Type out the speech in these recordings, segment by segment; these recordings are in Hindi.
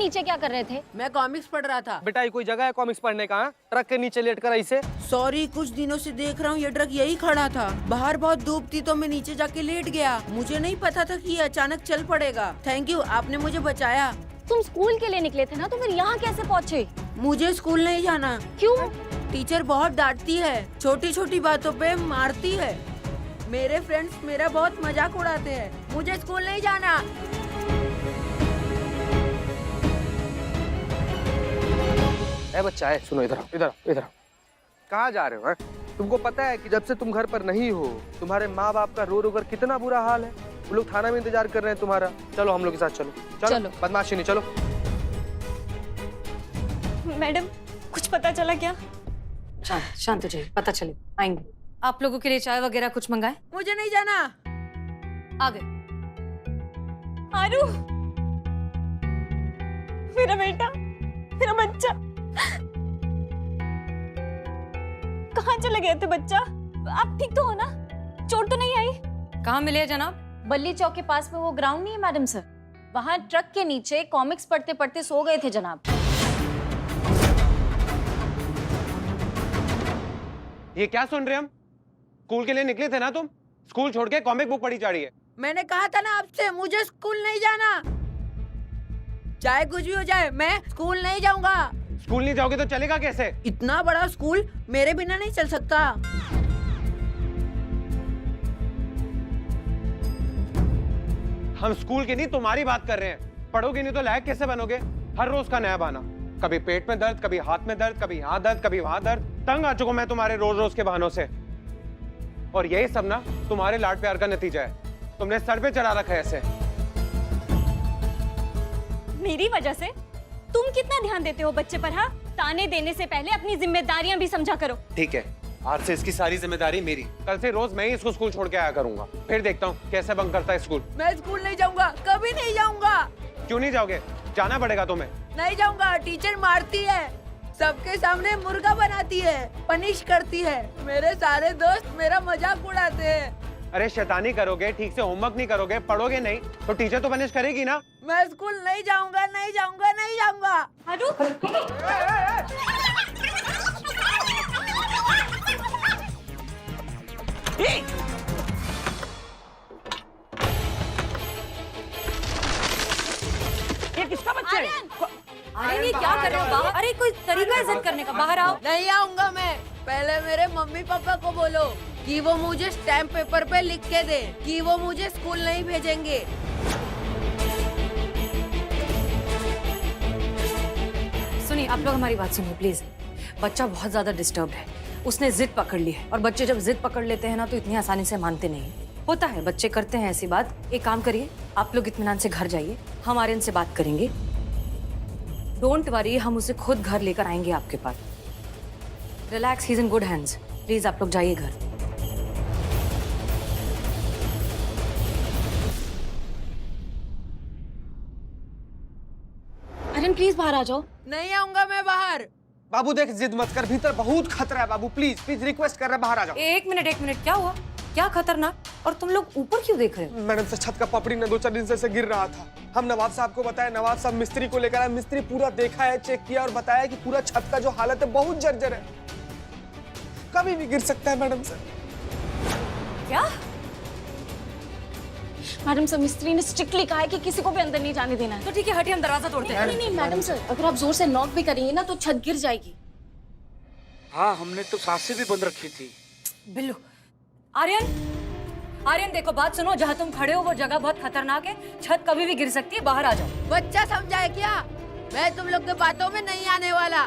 नीचे क्या कर रहे थे? मैं कॉमिक्स पढ़ रहा था। बेटा ये कोई जगह है कॉमिक्स पढ़ने का? हाँ? ट्रक के नीचे लेट कर ऐसे? सॉरी, कुछ दिनों से देख रहा हूँ ये ट्रक यही खड़ा था। बाहर बहुत धूप थी तो मैं नीचे जाके लेट गया। मुझे नहीं पता था कि ये अचानक चल पड़ेगा। थैंक यू, आपने मुझे बचाया। तुम स्कूल के लिए निकले थे ना, तो फिर यहाँ कैसे पहुँचे? मुझे स्कूल नहीं जाना। क्यों? टीचर बहुत डांटती है, छोटी छोटी बातों पे मारती है। मेरे फ्रेंड्स मेरा बहुत मजाक उड़ाते हैं। मुझे स्कूल नहीं जाना। ए बच्चा है, सुनो इधर इधर इधर। कहाँ जा रहे हो? तुमको पता है कि जब से तुम घर पर नहीं हो तुम्हारे माँ बाप का रो रो कर कितना बुरा हाल है। वो लोग थाना में इंतजार कर रहे हैं तुम्हारा। चलो हम लोग के साथ चलो। चलो। बदमाशी नहीं, चलो। मैडम कुछ पता चला क्या? शांत हो जाइए, पता चले आएंगे। आप लोगों के लिए चाय वगैरह कुछ मंगाए? मुझे नहीं जाना। आ गए। आरू, मेरा बेटा, मेरा बच्चा कहाँ चले गए थे? बच्चा आप ठीक तो हो ना? चोट तो नहीं आई? कहाँ मिले जनाब? बल्ली चौक के पास में वो ग्राउंड नहीं है मैडम सर, वहाँ ट्रक के नीचे कॉमिक्स पढ़ते पढ़ते सो गए थे जनाब। ये क्या सुन रहे हम? स्कूल के लिए निकले थे ना तुम? स्कूल छोड़ के कॉमिक बुक पढ़ी जा रही है। मैंने कहा था ना आपसे, मुझे स्कूल नहीं जाना। चाहे कुछ भी हो जाए, मैं स्कूल नहीं जाऊंगा। स्कूल नहीं जाओगे तो चलेगा कैसे? इतना बड़ा स्कूल मेरे बिना नहीं चल सकता। हम स्कूल की नहीं तुम्हारी बात कर रहे हैं। पढ़ोगे नहीं तो लायक कैसे बनोगे? हर रोज का नया बहाना, कभी पेट में दर्द, कभी हाथ में दर्द, कभी यहाँ दर्द, कभी वहां दर्द। तंग आ चुका मैं तुम्हारे रोज रोज के बहानों से। और यही सब ना तुम्हारे लाड प्यार का नतीजा है। तुमने सर पे चढ़ा रखा है ऐसे। मेरी वजह से? तुम कितना ध्यान देते हो बच्चे पर? हाँ, ताने देने से पहले अपनी जिम्मेदारियां भी समझा करो। ठीक है, आज से इसकी सारी जिम्मेदारी मेरी। कल से रोज मैं ही इसको स्कूल छोड़ के आया करूंगा। फिर देखता हूँ कैसे बंक करता है स्कूल। मैं स्कूल नहीं जाऊंगा, कभी नहीं जाऊंगा। क्यों नहीं जाओगे? जाना पड़ेगा तुम्हें। नहीं जाऊंगा, टीचर मारती है, सबके सामने मुर्गा बनाती है, पनिश करती है। मेरे सारे दोस्त मेरा मजाक उड़ाते हैं। अरे शैतानी करोगे, ठीक से होमवर्क नहीं करोगे, पढ़ोगे नहीं तो टीचर तो पनिश करेगी ना। मैं स्कूल नहीं जाऊंगा, नहीं जाऊंगा, नहीं जाऊंगा। आरू, ये किसका बच्चा है? अरे ये क्या कर रहे हो बाहर? अरे कोई तरीका है इज्जत करने का, बाहर आओ। नहीं आऊंगा मैं। पहले मेरे मम्मी पापा को बोलो कि वो मुझे स्टैम्प पेपर पे लिख के दे कि वो मुझे स्कूल नहीं भेजेंगे। सुनिए, आप लोग हमारी बात सुनिए प्लीज। बच्चा बहुत ज्यादा डिस्टर्ब है, उसने जिद पकड़ ली है। और बच्चे जब जिद पकड़ लेते हैं ना तो इतनी आसानी से मानते नहीं। होता है, बच्चे करते हैं ऐसी बात। एक काम करिए, आप लोग इत्मीनान से घर जाइए, हम आर्यन से बात करेंगे। डोंट वरी, हम उसे खुद घर लेकर आएंगे आपके पास। Relax, he is in good hands. Please आप लोग जाइए घर। आर्यन प्लीज बाहर आ जाओ। नहीं आऊंगा मैं बाहर। बाबू देख, जिद मत कर, भीतर बहुत खतरा है बाबू। प्लीज प्लीज रिक्वेस्ट कर रहे हैं, बाहर आ जाओ। एक मिनट, क्या हुआ? क्या खतरनाक? और तुम लोग ऊपर क्यों देख रहे हो? मैडम से छत का पपड़ी न 2-4 दिन से गिर रहा था। हम नवाब साहब को बताया, नवाब साहब मिस्त्री को लेकर आए। मिस्त्री पूरा देखा है, चेक किया और बताया कि पूरा छत का जो हालत है बहुत जर्जर है, कभी भी गिर सकता है। मैडम सर क्या? मैडम सर, मिस्त्री ने स्ट्रिक्टली कहा है कि किसी को भी अंदर नहीं जाने देना है। तो ठीक है, हटिए, हम दरवाजा तोड़ते हैं। नहीं नहीं मैडम सर, अगर आप जोर से नॉक भी करेंगे ना तो छत गिर जाएगी। हाँ, हमने तो सांसें भी बंद रखी थी। बिल्लू, आर्यन देखो, बात सुनो। जहाँ तुम खड़े हो वो जगह बहुत खतरनाक है, छत कभी भी गिर सकती है, बाहर आ जाओ। बच्चा समझा है क्या? मैं तुम लोग के बातों में नहीं आने वाला।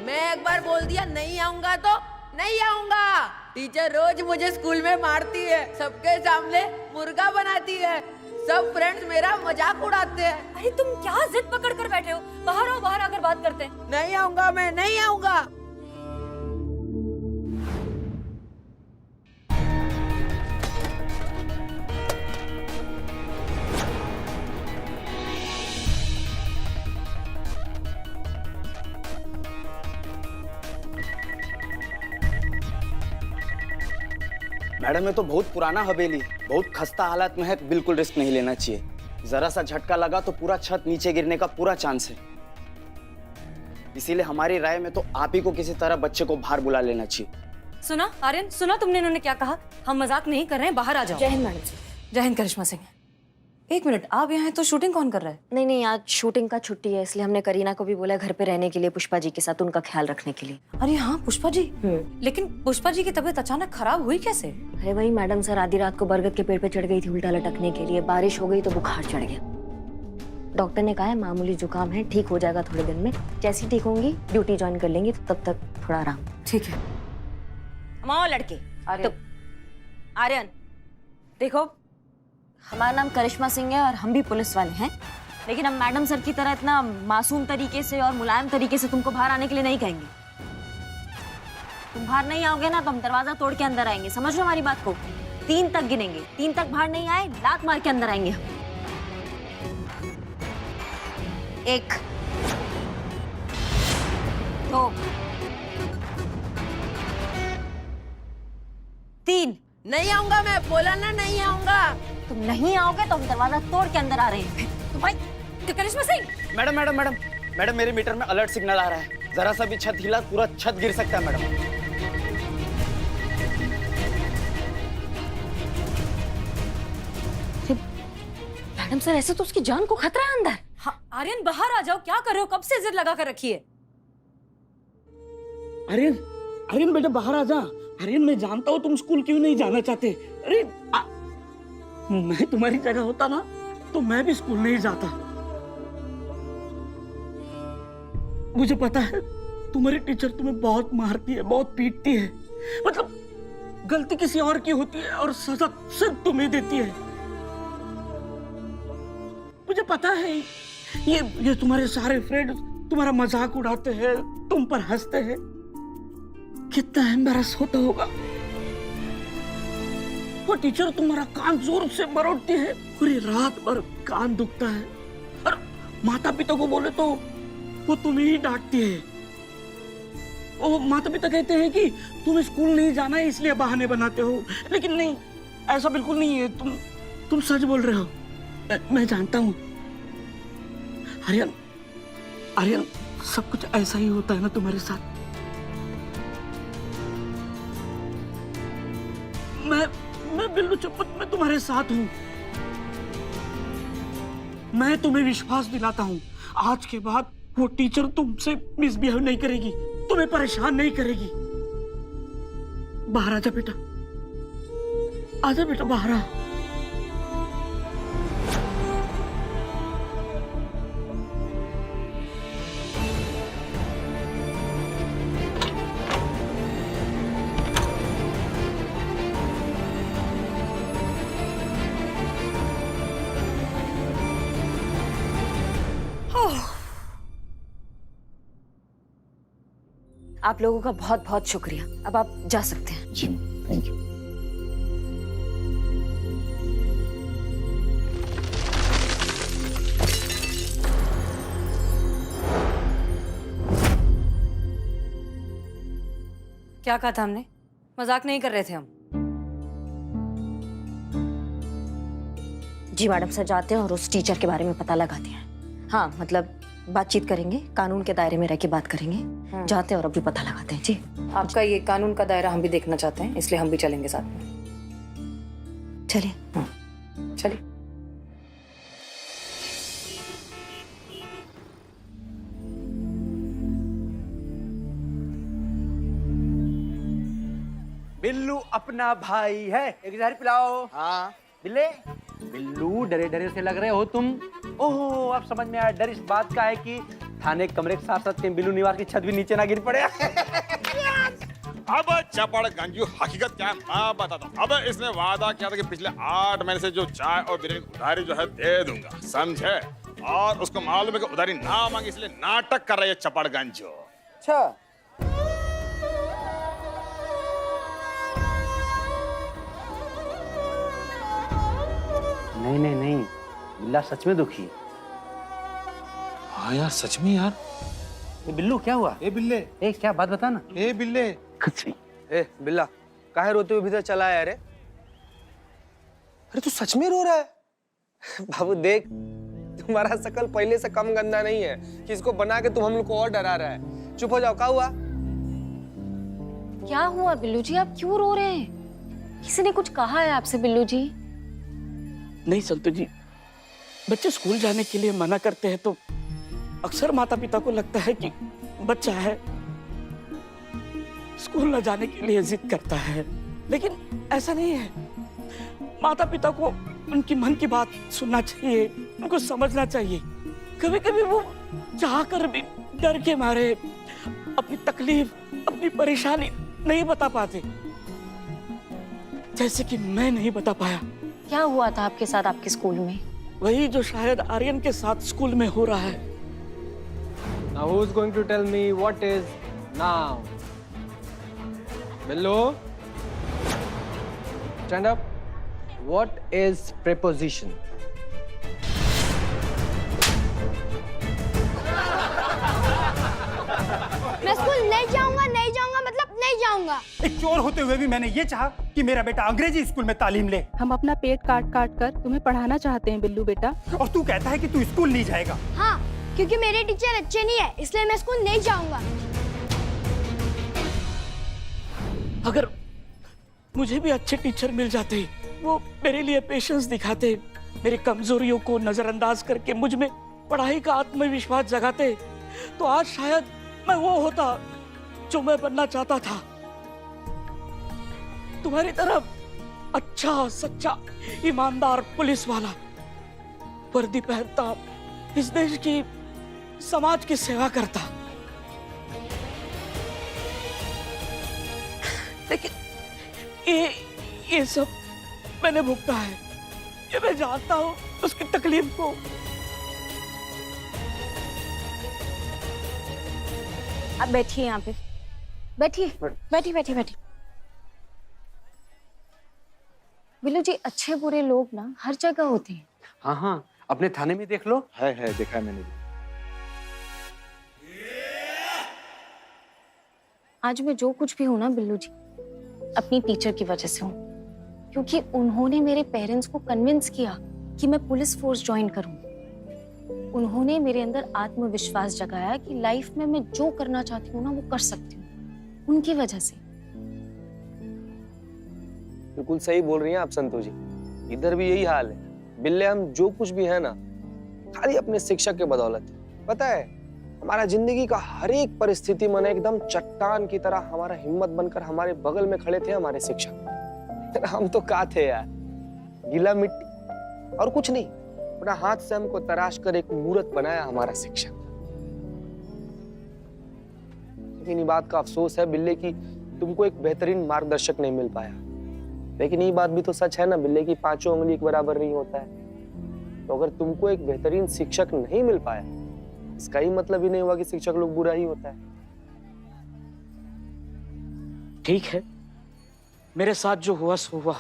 मैं एक बार बोल दिया नहीं आऊंगा तो नहीं आऊंगा। टीचर रोज मुझे स्कूल में मारती है, सबके सामने मुर्गा बनाती है, सब फ्रेंड्स मेरा मजाक उड़ाते हैं। अरे तुम क्या जिद पकड़ कर बैठे हो? बाहर आओ, बाहर आकर बात करते हैं। नहीं आऊंगा मैं, नहीं आऊंगा। मैडम ये तो बहुत पुराना हवेली, बहुत खस्ता हालत में है, बिल्कुल रिस्क नहीं लेना चाहिए। जरा सा झटका लगा तो पूरा छत नीचे गिरने का पूरा चांस है। इसीलिए हमारी राय में तो आप ही को किसी तरह बच्चे को बाहर बुला लेना चाहिए। सुना आर्यन, सुना तुमने इन्होंने क्या कहा? हम मजाक नहीं कर रहे हैं, बाहर आ जाओ। जय हिंद मैडम सर। जय हिंद करिश्मा सिंह। एक मिनट, आप यहाँ हैं तो शूटिंग कौन कर रहा है? नहीं नहीं, आज शूटिंग का छुट्टी है, इसलिए हमने करीना को भी बोला घर पे रहने के लिए, पुष्पा जी के साथ उनका ख्याल रखने के लिए। अरे हाँ, पुष्पा जी। लेकिन पुष्पा जी की तबीयत अचानक खराब हुई कैसे? अरे वही मैडम सर, आधी रात को बरगद के पेड़ पे चढ़ गई थी उल्टा लटकने के लिए, बारिश हो गई तो बुखार चढ़ गया। डॉक्टर ने कहा है मामूली जुकाम है, ठीक हो जाएगा थोड़े दिन में। जैसे ही ठीक होंगी ड्यूटी ज्वाइन कर लेंगी, तो तब तक थोड़ा आराम। ठीक है। माओ लड़के। आर्यन, आर्यन देखो, हमारा नाम करिश्मा सिंह है और हम भी पुलिस वाले हैं, लेकिन हम मैडम सर की तरह इतना मासूम तरीके से और मुलायम तरीके से तुमको बाहर आने के लिए नहीं कहेंगे। तुम बाहर नहीं आओगे ना तो हम दरवाजा तोड़ के अंदर आएंगे, समझ लो हमारी बात को। 3 तक गिनेंगे, 3 तक बाहर नहीं आए लात मार के अंदर आएंगे हम। 1 2 3। नहीं आऊंगा मैं, बोला ना नहीं आऊंगा। तुम नहीं आओगे तो हम दरवाजा तोड़ के अंदर आ रहे हैं। तो भाई Karishma Singh. Madam madam madam madam, मेरे मीटर में अलर्ट सिग्नल आ रहा है। जरा सा भी छत हिला पूरा छत गिर सकता है मैडम। मैडम सर, ऐसे तो उसकी जान को खतरा है अंदर। हाँ आर्यन, बाहर आ जाओ, क्या कर रहे हो? कब से जिद लगा कर रखी है? आर्यन, आर्यन बेटा बाहर आ जा। आर्यन, मैं जानता हूँ तुम स्कूल क्यों नहीं जाना चाहते। अरे मैं तुम्हारी जगह होता ना तो मैं भी स्कूल नहीं जाता। मुझे पता है तुम्हारी टीचर तुम्हें बहुत मारती है, बहुत पीटती है। मतलब गलती किसी और की होती है और सजा सिर्फ तुम्हें देती है। मुझे पता है ये तुम्हारे सारे फ्रेंड तुम्हारा मजाक उड़ाते हैं, तुम पर हंसते हैं। कितना एम्बैरस होता होगा। वो टीचर तुम्हारा कान जोर से मरोड़ती है, पूरी रात भर कान दुखता है। और माता पिता को बोले तो वो तुम्हें ही डांटती है। वो माता पिता कहते हैं कि तुम्हें स्कूल नहीं जाना है इसलिए बहाने बनाते हो, लेकिन नहीं, ऐसा बिल्कुल नहीं है। तुम सच बोल रहे हो, मैं जानता हूँ। आर्यन, आर्यन, सब कुछ ऐसा ही होता है ना तुम्हारे साथ। मैं बिल्लू चुप्पत में तुम्हारे साथ हूँ। मैं तुम्हें विश्वास दिलाता हूँ, आज के बाद वो टीचर तुमसे मिसबिहेव नहीं करेगी, तुम्हें परेशान नहीं करेगी। बाहर आजा बेटा, आजा बेटा, बाहर आ। आप लोगों का बहुत बहुत शुक्रिया, अब आप जा सकते हैं। जी थैंक यू। क्या कहा था हमने? मजाक नहीं कर रहे थे हम। जी मैडम सर, जाते हैं और उस टीचर के बारे में पता लगाते हैं। हाँ मतलब बातचीत करेंगे, कानून के दायरे में रह के बात करेंगे। जाते हैं और अभी पता लगाते हैं। जी आपका ये कानून का दायरा हम भी देखना चाहते हैं, इसलिए हम भी चलेंगे साथ में। चलिए। चलिए। बिल्लू अपना भाई है, एक जहर पिलाओ। हाँ बिल्ले, बिल्लू डरे डरे से लग रहे हो तुम। ओहो, अब समझ में आया। डर इस बात का है कि थाने कमरे के साथ साथ बिल्लू निवास की छत भी नीचे ना गिर पड़े। अब चपड़गंज हकीकत क्या है मैं बताता हूँ। अब इसने वादा किया था कि पिछले 8 महीने से जो चाय और बिरयानी की उधारी जो है दे दूंगा, समझे? और उसको मालूम है कि उधारी ना मांगी, इसलिए नाटक कर रही है चपड़गंज। अच्छा, नहीं नहीं नहीं, बिल्ला सच में दुखी है। हाँ यार, सच में यार। ए बिल्लू, क्या हुआ? ए बिल्ले, ए क्या बात बता ना। ए बिल्ले। कुछ नहीं। ए बिल्ला, काहे रोते हुए भीतर चला है? अरे तू सच में रो रहा है? बाबू देख, तुम्हारा शकल पहले से कम गंदा नहीं है कि इसको बना के तुम हम लोग को और डरा रहा है। चुप हो जाओ, क्या हुआ? क्या हुआ बिल्लू जी, आप क्यों रो रहे हैं? किसी ने कुछ कहा है आपसे बिल्लू जी? नहीं संतू जी, बच्चे स्कूल जाने के लिए मना करते हैं तो अक्सर माता पिता को लगता है कि बच्चा है, स्कूल न जाने के लिए जिद करता है, लेकिन ऐसा नहीं है। माता पिता को उनकी मन की बात सुनना चाहिए, उनको समझना चाहिए। कभी कभी वो चाहकर भी डर के मारे अपनी तकलीफ, अपनी परेशानी नहीं बता पाते, जैसे कि मैं नहीं बता पाया। क्या हुआ था आपके साथ आपके स्कूल में? वही जो शायद आर्यन के साथ स्कूल में हो रहा है। Now who's going to tell me what is now? Billu, stand up. What is preposition? मैं स्कूल नहीं जाऊंगा मतलब नहीं जाऊंगा। एक चोर होते हुए भी मैंने ये चाहा कि मेरा बेटा अंग्रेजी स्कूल में तालीम ले। हम अपना पेट काट काट कर तुम्हें पढ़ाना चाहते हैं बिल्लू बेटा। और तू कहता है कि तू स्कूल नहीं जाएगा। हाँ, क्योंकि मेरे टीचर अच्छे नहीं है, इसलिए मैं स्कूल नहीं जाऊंगा। अगर मुझे भी अच्छे टीचर मिल जाते, वो मेरे लिए पेशेंस दिखाते, मेरी कमजोरियों को नजरअंदाज करके मुझ में पढ़ाई का आत्मविश्वास जगाते, तो आज शायद मैं वो होता जो मैं बनना चाहता था। तुम्हारी तरफ अच्छा, सच्चा, ईमानदार पुलिस वाला, वर्दी पहनता, इस देश की, समाज की सेवा करता। लेकिन ये सब मैंने भुगता है, ये मैं जानता हूँ उसकी तकलीफ को। आप बैठिए यहाँ पे, बैठिए बैठिए बैठिए बैठिए। बिल्लू जी, अच्छे बुरे लोग ना हर जगह होते हैं। हाँ हाँ, अपने थाने में देख लो। है देखा है मैंने। आज मैं जो कुछ भी हूं ना बिल्लू जी, अपनी टीचर की वजह से हूँ, क्योंकि उन्होंने मेरे पेरेंट्स को कन्विंस किया कि मैं पुलिस फोर्स ज्वाइन करूं। उन्होंने मेरे अंदर आत्मविश्वास जगाया कि लाइफ में मैं जो करना चाहती हूँ ना वो कर सकती हूँ, उनकी वजह से। बिल्कुल सही बोल रही हैं आप संतू जी, इधर भी यही हाल है। बिल्ले हम जो कुछ भी है ना, खाली अपने शिक्षक के बदौलत। पता है, हमारा जिंदगी का हर एक परिस्थिति में एकदम चट्टान की तरह हमारा हिम्मत बनकर हमारे बगल में खड़े थे हमारे शिक्षक। हम तो क्या थे यार, गीला मिट्टी और कुछ नहीं। अपना हाथ से हमको तराश कर एक मूर्त बनाया हमारा शिक्षक। लेकिन ये बात का अफसोस है बिल्ले की तुमको एक बेहतरीन मार्गदर्शक नहीं मिल पाया। लेकिन ये बात भी तो सच है ना बिल्ले की, पांचों उंगली एक बराबर नहीं होता है। तो अगर तुमको एक बेहतरीन शिक्षक नहीं मिल पाया, इसका ही मतलब ही नहीं हुआ कि शिक्षक लोग बुरा ही होता है। ठीक है, मेरे साथ जो हुआ सो हुआ,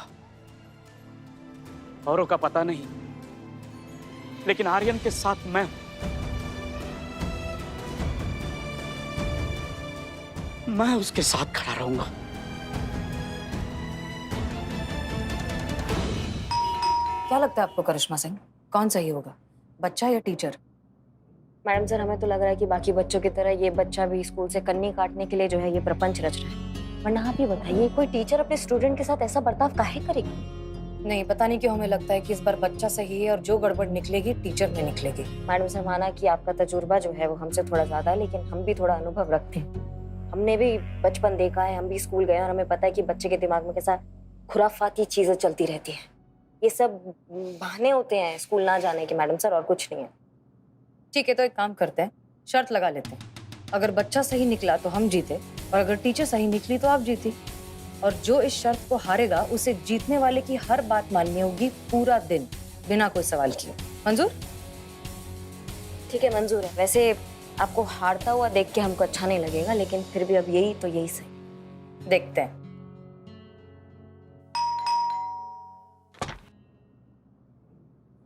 औरों का पता नहीं, लेकिन आर्यन के साथ मैं उसके साथ खड़ा रहूंगा। क्या लगता है आपको करिश्मा सिंह, कौन सही होगा, बच्चा या टीचर? मैडम सर, हमें तो लग रहा है कि बाकी बच्चों की तरह ये बच्चा भी स्कूल से कन्नी काटने के लिए जो है ये प्रपंच रच रहा है। वरना आप ये बताइए, कोई टीचर अपने स्टूडेंट के साथ ऐसा बर्ताव काहे करेगी? नहीं, पता नहीं क्यों हमें लगता है कि इस बार बच्चा सही है और जो गड़बड़ निकलेगी टीचर में निकलेगी। मैडम सर, माना कि आपका तजुर्बा जो है वो हमसे थोड़ा ज्यादा है, लेकिन हम भी थोड़ा अनुभव रखते हैं। हमने भी बचपन देखा है, हम भी स्कूल गए और हमें पता है कि बच्चे के दिमाग में कैसा खुराफाती चीजें चलती रहती है। ये सब बहाने होते हैं स्कूल ना जाने के मैडम सर, और कुछ नहीं है। ठीक है, तो एक काम करते हैं, शर्त लगा लेते हैं। अगर बच्चा सही निकला तो हम जीते, और अगर टीचर सही निकली तो आप जीती। और जो इस शर्त को हारेगा उसे जीतने वाले की हर बात माननी होगी पूरा दिन, बिना कोई सवाल किए। मंजूर? ठीक है, मंजूर है। वैसे आपको हारता हुआ देख के हमको अच्छा नहीं लगेगा, लेकिन फिर भी अब यही तो यही सही। देखते हैं।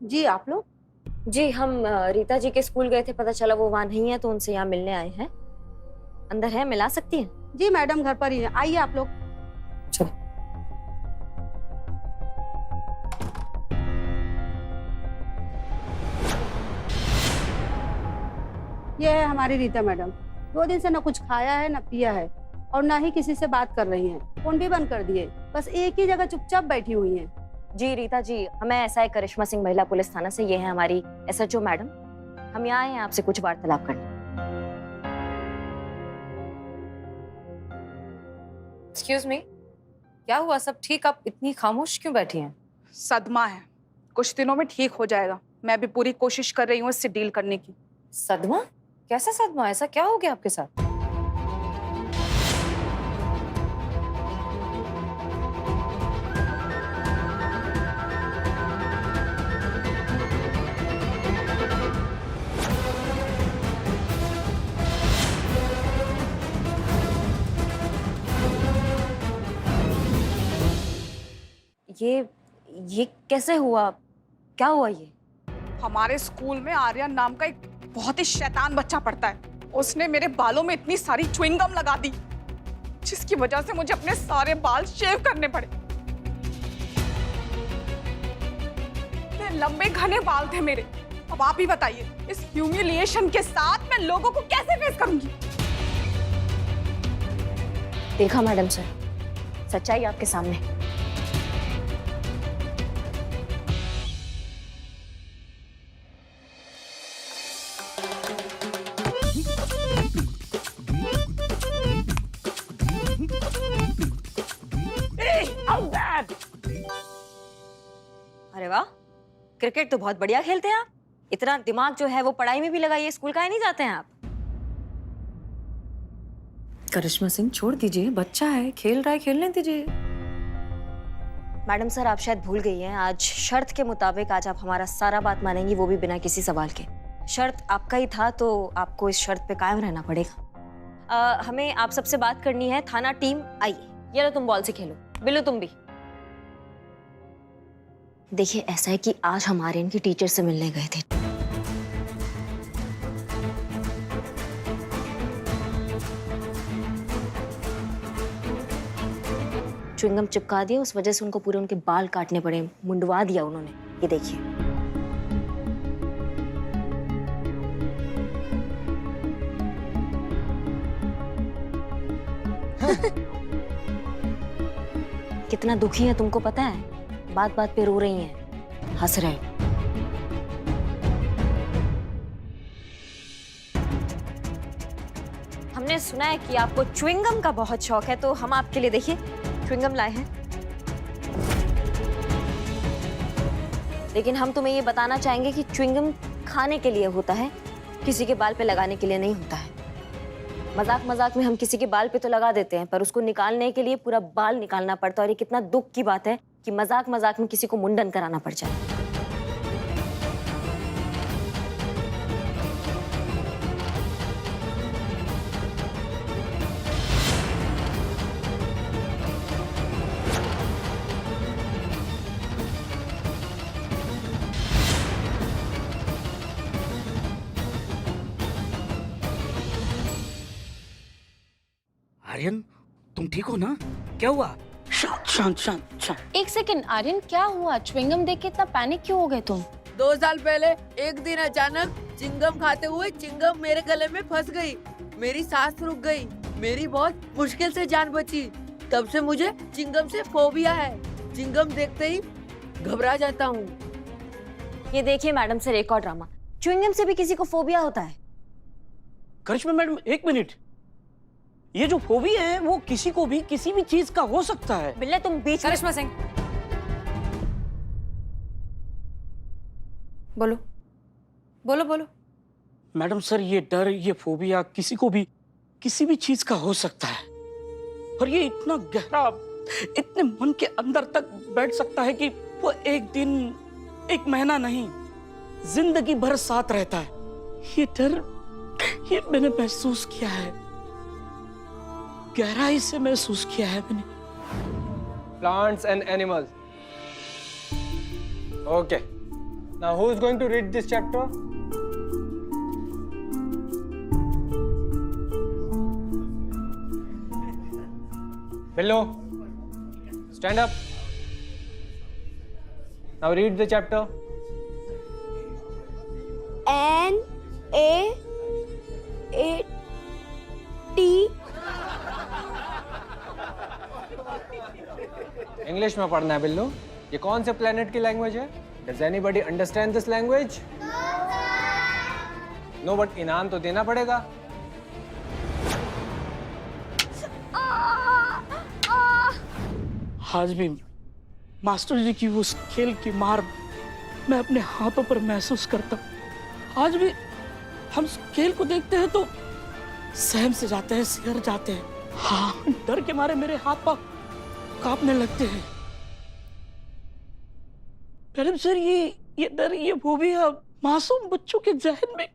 जी आप लोग? जी हम रीता जी के स्कूल गए थे, पता चला वो वहाँ नहीं है तो उनसे यहाँ मिलने आए हैं। अंदर है, मिला सकती हैं? जी मैडम घर पर ही है, आइए आप लोग। चलो। ये है हमारी रीता मैडम। 2 दिन से ना कुछ खाया है ना पिया है और ना ही किसी से बात कर रही हैं। फोन भी बंद कर दिए, बस एक ही जगह चुपचाप बैठी हुई हैं। जी रीता जी, हमें एसआई करिश्मा सिंह महिला पुलिस थाना से, ये है हमारी एसएचओ मैडम। हम यहाँ आए हैं आपसे कुछ वार्तालाप करने। एक्सक्यूज मी, क्या हुआ? सब ठीक? आप इतनी खामोश क्यों बैठी हैं? सदमा है, कुछ दिनों में ठीक हो जाएगा। मैं भी पूरी कोशिश कर रही हूँ इससे डील करने की। सदमा? कैसा सदमा? ऐसा क्या हो गया आपके साथ? ये कैसे हुआ? क्या हुआ ये? हमारे स्कूल में आर्यन नाम का एक बहुत ही शैतान बच्चा पढ़ता है। उसने मेरे बालों में इतनी सारी च्युइंगम लगा दी जिसकी वजह से मुझे अपने सारे बाल शेव करने पड़े। इतने लंबे घने बाल थे मेरे। अब आप ही बताइए, इस ह्यूमिलिएशन के साथ मैं लोगों को कैसे फेस करूंगी? देखा मैडम सर, सच्चाई आपके सामने। अरे वाह, क्रिकेट तो बहुत बढ़िया खेलते हैं आप। इतना दिमाग जो है वो पढ़ाई में भी लगाइए। स्कूल काहे नहीं जाते हैं आप? करिश्मा सिंह, छोड़ दीजिए, बच्चा है, खेल रहा है, खेलने दीजिए। मैडम सर, आप शायद भूल गई हैं, आज शर्त के मुताबिक आज आप हमारा सारा बात मानेंगी, वो भी बिना किसी सवाल के। शर्त आपका ही था तो आपको इस शर्त पे कायम रहना पड़ेगा। हमें आप सबसे बात करनी है। थाना टीम आइए। ये लो, तुम बॉल से खेलो। बिल्लू तुम भी। देखिए, ऐसा है कि आज हम आर्यन की टीचर से मिलने गए थे। च्युइंगम चिपका दिया, उस वजह से उनको पूरे उनके बाल काटने पड़े, मुंडवा दिया उन्होंने। ये देखिए। कितना दुखी है तुमको पता है? बात बात पे रो रही हैं, हंस रहे हो। हमने सुना है कि आपको च्युइंगम का बहुत शौक है, तो हम आपके लिए देखिए च्युइंगम लाए हैं। लेकिन हम तुम्हें ये बताना चाहेंगे कि च्युइंगम खाने के लिए होता है, किसी के बाल पे लगाने के लिए नहीं होता है। मजाक मजाक में हम किसी के बाल पे तो लगा देते हैं, पर उसको निकालने के लिए पूरा बाल निकालना पड़ता है। और ये कितना दुख की बात है कि मजाक मजाक में किसी को मुंडन कराना पड़ जाए। आर्यन, तुम ठीक हो ना? क्या हुआ? शांत शांत शांत शांत। एक सेकंड आर्यन, क्या हुआ? च्युइंगम देख के इतना पैनिक क्यों हो गए तुम? 2 साल पहले एक दिन अचानक चिंगम खाते हुए चिंगम मेरे गले में फंस गई। मेरी सांस रुक गई। मेरी बहुत मुश्किल से जान बची। तब से मुझे चिंगम से फोबिया है। चिंगम देखते ही घबरा जाता हूँ। ये देखिए मैडम सर, एक और ड्रामा। च्युइंगम से भी किसी को फोबिया होता है? करिश्मा मैडम, एक मिनट। ये जो फोबिया है वो किसी को भी किसी भी चीज का हो सकता है। बिल्ला तुम बीच। करिश्मा सिंह, बोलो बोलो बोलो। मैडम सर, ये डर, ये फोबिया किसी को भी किसी भी चीज का हो सकता है। और ये इतना गहरा, इतने मन के अंदर तक बैठ सकता है कि वो एक दिन, एक महीना नहीं, जिंदगी भर साथ रहता है। ये डर, ये मैंने महसूस किया है, गहराई से महसूस किया है मैंने। Plants and animals. Okay. Now who is going to read this chapter? Billu, stand up. Now read the chapter. N A A T English में पढ़ना है बिल्लू। ये कौन से प्लेनेट की लैंग्वेज है? Does anybody understand this language? No, but इनाम तो देना पड़ेगा। आज भी मास्टर जी की उस खेल की मार मैं अपने हाथों पर महसूस करता हूँ। आज भी हम उस खेल को देखते हैं तो सहम से जाते हैं, सिहर जाते हैं। हाँ, डर के मारे मेरे हाथ पांव कांपने लगते हैं। मैडम सर, ये डर, ये फोबिया मासूम बच्चों के जहन में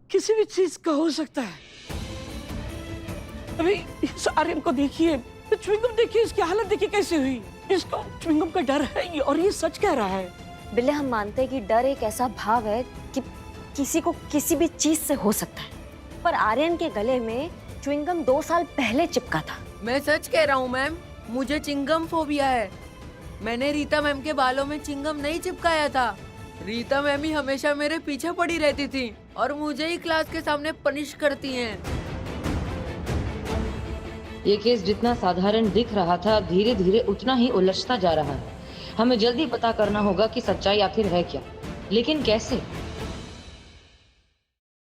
किसी भी चीज का हो सकता है। अभी इस आर्यन को देखिए, च्युइंगम देखिए, इसकी हालत देखिए कैसी हुई। इसको च्युइंगम का डर है और ये सच कह रहा है। बिल्ले, हम मानते हैं कि डर एक ऐसा भाव है कि किसी को किसी भी चीज से हो सकता है, पर आर्यन के गले में च्युइंगम 2 साल पहले चिपका था। मैं सच कह रहा हूँ मैम, मुझे चिंगम फोबिया है। मैंने रीता मैम के बालों में चिंगम नहीं चिपकाया था। रीता मैम ही हमेशा मेरे पीछे पड़ी रहती थी और मुझे ही क्लास के सामने पनिश करती हैं। ये केस जितना साधारण दिख रहा था, धीरे धीरे उतना ही उलझता जा रहा है। हमें जल्दी पता करना होगा कि सच्चाई आखिर है क्या, लेकिन कैसे?